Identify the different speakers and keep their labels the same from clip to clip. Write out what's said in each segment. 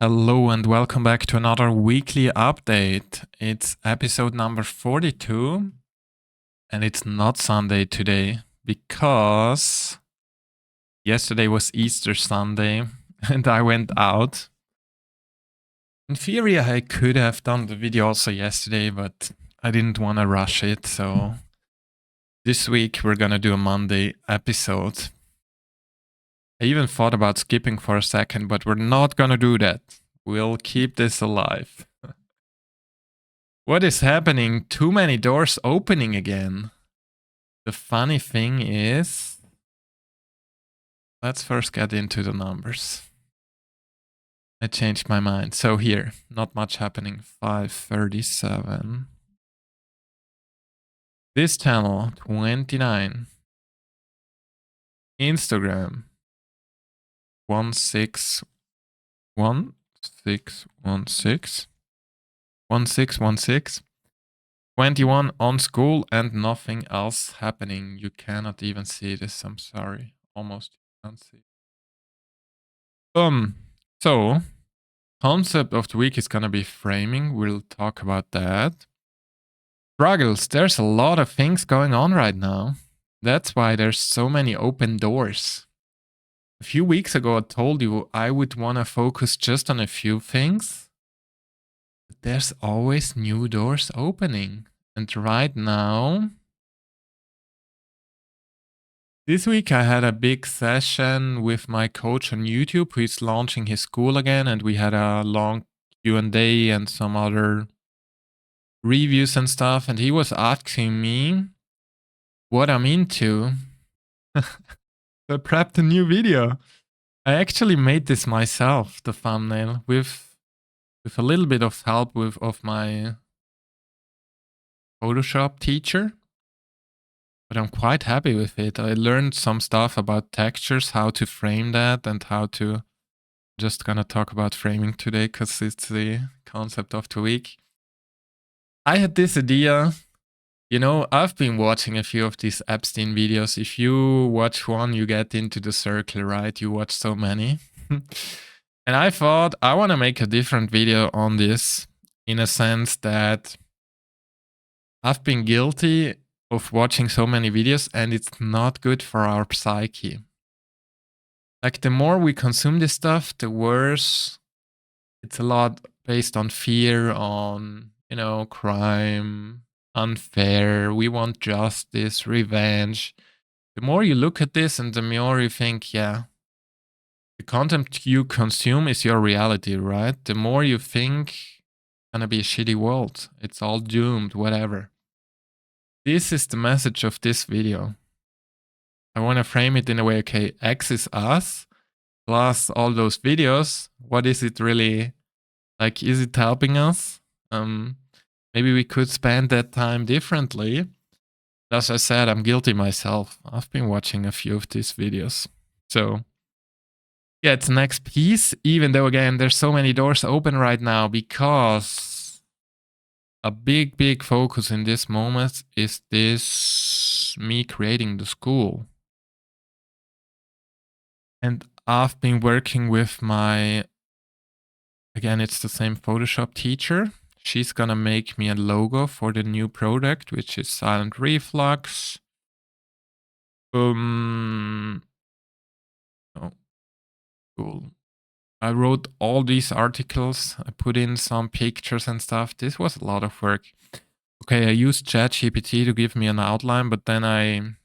Speaker 1: Hello and welcome back to another weekly update. It's episode number 42 and it's not Sunday today because yesterday was Easter Sunday and I went out. In theory, I could have done the video also yesterday, but I didn't want to rush it. So this week we're going to do a Monday episode. I even thought about skipping for a second, but we're not going to do that. We'll keep this alive. What is happening? Too many doors opening again. The funny thing is, let's first get into the numbers. I changed my mind. So here, not much happening. 537. This channel, 29. Instagram, 1616. 1616. 21 on school and nothing else happening. You cannot even see this. I'm sorry. Almost can't see. So concept of the week is gonna be framing. We'll talk about that. Struggles. There's a lot of things going on right now. That's why there's so many open doors. A few weeks ago, I told you I would want to focus just on a few things. But there's always new doors opening. And right now, this week I had a big session with my coach on YouTube who is launching his school again. And we had a long Q&A and some other reviews and stuff. And he was asking me what I'm into. So I prepped a new video. I actually made this myself, the thumbnail, with a little bit of help of my Photoshop teacher. But I'm quite happy with it. I learned some stuff about textures, how to frame that, and how to... Just gonna talk about framing today because it's the concept of the week. I had this idea. You know, I've been watching a few of these Epstein videos. If you watch one, you get into the circle, right? You watch so many. And I thought I want to make a different video on this in a sense that I've been guilty of watching so many videos and it's not good for our psyche. Like the more we consume this stuff, the worse. It's a lot based on fear, on, you know, crime, unfair, we want justice, revenge. The more you look at this and the more you think, yeah, the content you consume is your reality, right? The more you think, it's gonna be a shitty world. It's all doomed, whatever. This is the message of this video. I want to frame it in a way, okay, X is us, plus all those videos. What is it really, like, is it helping us? Maybe we could spend that time differently. As I said, I'm guilty myself. I've been watching a few of these videos. So yeah, it's next piece, even though again, there's so many doors open right now because a big focus in this moment is this me creating the school. And I've been working with my, again, it's the same Photoshop teacher. She's gonna make me a logo for the new product, which is Silent Reflux. Oh, cool. I wrote all these articles. I put in some pictures and stuff. This was a lot of work. Okay, I used ChatGPT to give me an outline, but then I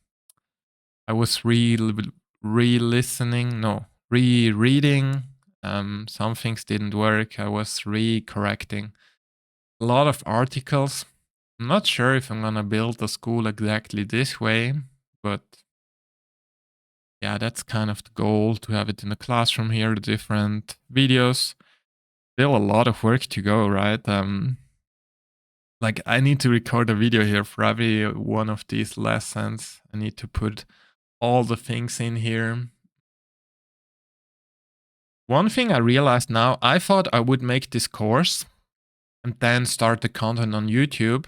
Speaker 1: was rereading. Some things didn't work. I was re-correcting a lot of articles. I'm not sure if I'm gonna build a school exactly this way, but yeah, that's kind of the goal, to have it in the classroom here, the different videos. Still a lot of work to go, right? Like I need to record a video here for every one of these lessons. I need to put all the things in here. One thing I realized now, I thought I would make this course and then start the content on YouTube.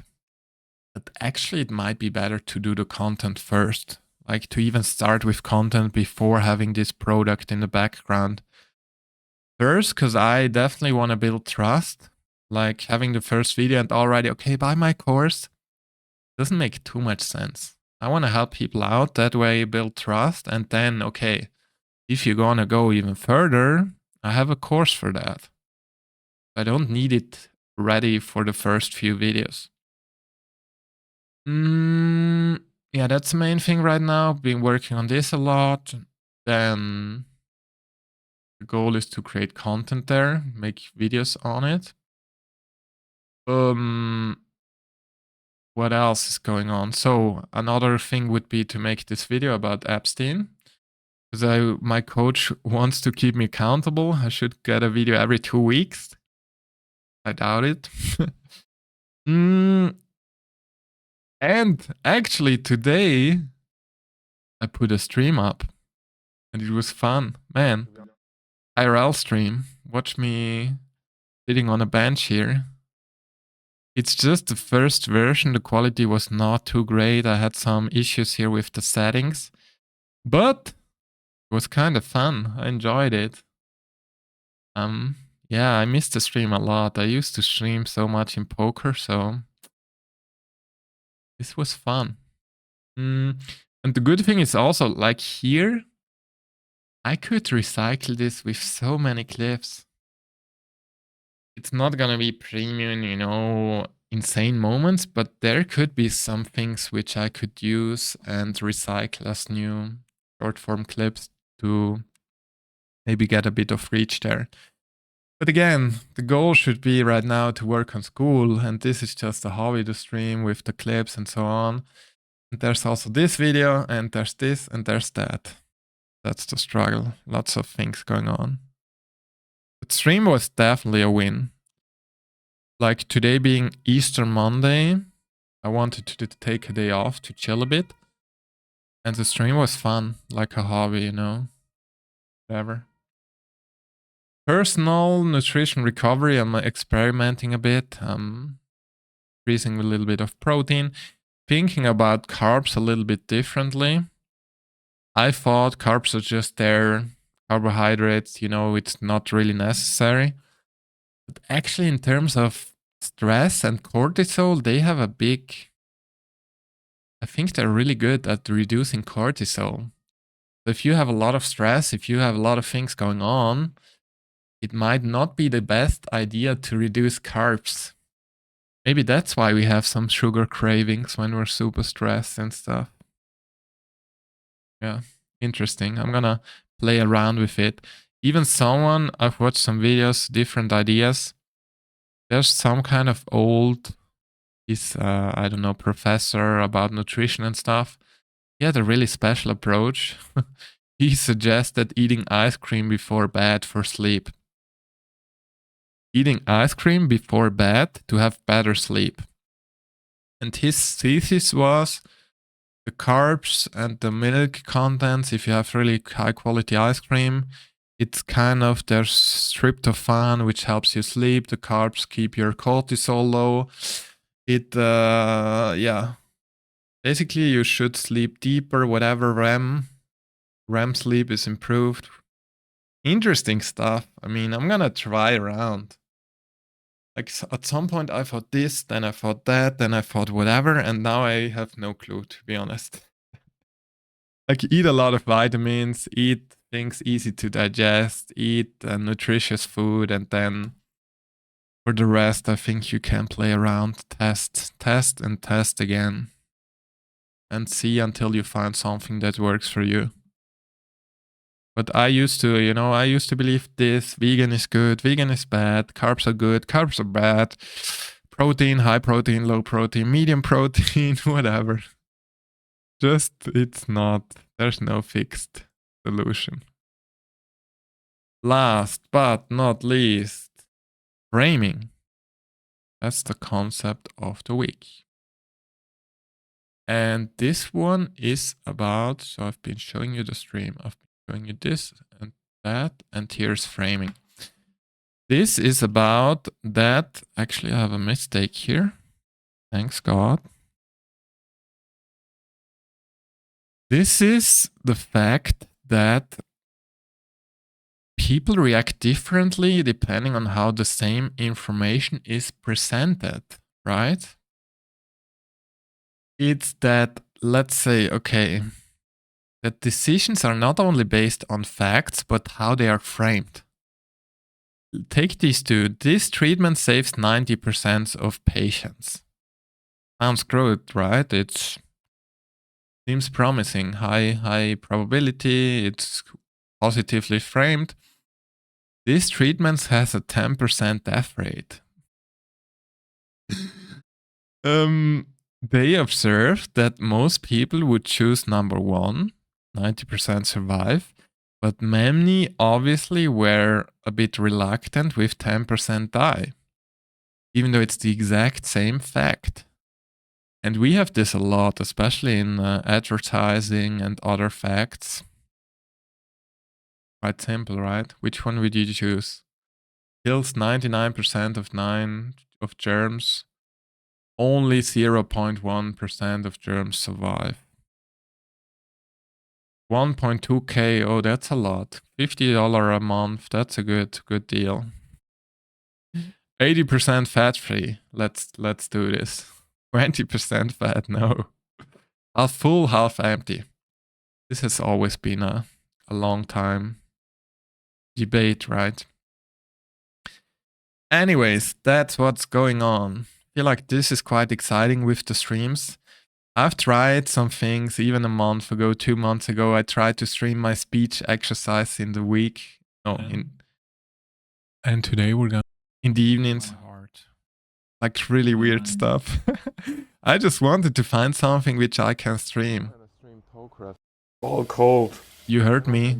Speaker 1: But actually it might be better to do the content first. Like to even start with content before having this product in the background. First, because I definitely want to build trust. Like having the first video and already, okay, buy my course doesn't make too much sense. I want to help people out. That way, build trust. And then, okay, if you're going to go even further, I have a course for that. I don't need it ready for the first few videos. Yeah, that's the main thing right now. Been working on this a lot. Then the goal is to create content there, make videos on it. What else is going on? So another thing would be to make this video about Epstein. Because my coach wants to keep me accountable. I should get a video every 2 weeks. I doubt it. And actually today I put a stream up and it was fun. Man, IRL stream. Watch me sitting on a bench here. It's just the first version. The quality was not too great. I had some issues here with the settings, but it was kind of fun. I enjoyed it. Yeah, I missed the stream a lot. I used to stream so much in poker, so this was fun. And the good thing is also, like here, I could recycle this with so many clips. It's not gonna be premium, you know, insane moments, but there could be some things which I could use and recycle as new short form clips to maybe get a bit of reach there. But again, the goal should be right now to work on school, and this is just a hobby to stream with the clips and so on. And there's also this video, and there's this, and there's that. That's the struggle. Lots of things going on. But stream was definitely a win. Like today being Easter Monday, I wanted to take a day off to chill a bit. And the stream was fun, like a hobby, you know, whatever. Personal nutrition recovery, I'm experimenting a bit. Increasing a little bit of protein. Thinking about carbs a little bit differently. I thought carbs are just there, carbohydrates, you know, it's not really necessary. But actually, in terms of stress and cortisol, they have a big... I think they're really good at reducing cortisol. So if you have a lot of stress, if you have a lot of things going on, it might not be the best idea to reduce carbs. Maybe that's why we have some sugar cravings when we're super stressed and stuff. Yeah, interesting. I'm gonna play around with it. Even someone, I've watched some videos, different ideas. There's some kind of old, I don't know, professor about nutrition and stuff. He had a really special approach. He suggested eating ice cream before bed for sleep. Eating ice cream before bed to have better sleep. And his thesis was the carbs and the milk contents, if you have really high quality ice cream, it's kind of, there's tryptophan, which helps you sleep. The carbs keep your cortisol low. Yeah. Basically, you should sleep deeper, whatever REM sleep is improved. Interesting stuff. I mean, I'm gonna try around. Like at some point I thought this, then I thought that, then I thought whatever, and now I have no clue, to be honest. Like eat a lot of vitamins, eat things easy to digest, eat nutritious food, and then for the rest, I think you can play around, test, and test again. And see until you find something that works for you. But I used to, you know, I used to believe this, vegan is good, vegan is bad, carbs are good, carbs are bad, protein, high protein, low protein, medium protein, whatever. Just, it's not, there's no fixed solution. Last but not least, framing. That's the concept of the week. And this one is about, so I've been showing you the stream, I've been showing you this and that, and here's framing. This is about that, actually I have a mistake here, thanks God. This is the fact that people react differently depending on how the same information is presented, right? It's that, let's say, okay, that decisions are not only based on facts, but how they are framed. Take these two. This treatment saves 90% of patients. Sounds good, right? It seems promising. High probability. It's positively framed. This treatment has a 10% death rate. They observed that most people would choose number one, 90% survive, but many obviously were a bit reluctant with 10% die, even though it's the exact same fact. And we have this a lot, especially in advertising and other facts. Quite simple, right? Which one would you choose? Kills 99% of germs. Only 0.1% of germs survive. 1.2K, oh, that's a lot. $50 a month, that's a good deal. 80% fat free. Let's do this. 20% fat, no. Half full, half empty. This has always been a long time debate, right? Anyways, that's what's going on. I feel like this is quite exciting with the streams. I've tried some things even a month ago, 2 months ago. I tried to stream my speech exercise in the week. And today we're gonna in the evenings. Like really weird stuff. I just wanted to find something which I can stream.
Speaker 2: All cold.
Speaker 1: You heard me.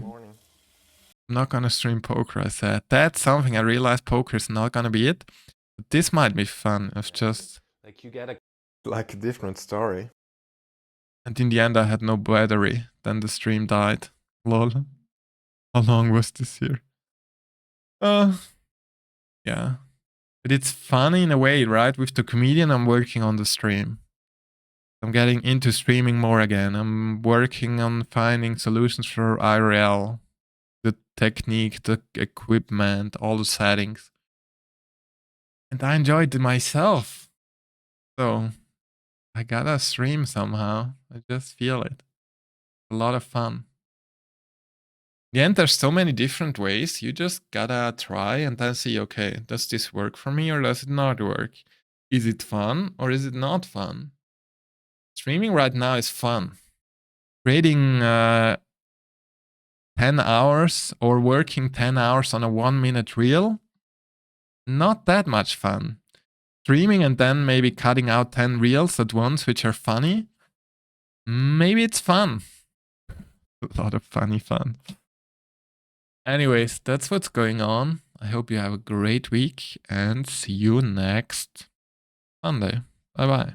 Speaker 1: I'm not gonna stream poker, I said. That's something I realized poker is not gonna be it. But this might be fun. I've just...
Speaker 2: Like you get a different story.
Speaker 1: And in the end I had no battery. Then the stream died. Lol. How long was this here? Yeah. But it's funny in a way, right? With the comedian I'm working on the stream. I'm getting into streaming more again. I'm working on finding solutions for IRL. The technique, the equipment, all the settings. And I enjoyed it myself. So I gotta stream somehow. I just feel it. A lot of fun. In the end, there's so many different ways. You just gotta try and then see, okay, does this work for me or does it not work? Is it fun or is it not fun? Streaming right now is fun. Creating 10 hours or working 10 hours on a 1-minute reel, not that much fun. Streaming and then maybe cutting out 10 reels at once, which are funny, maybe it's fun. A lot of funny fun. Anyways, that's what's going on. I hope you have a great week and see you next Sunday. Bye-bye.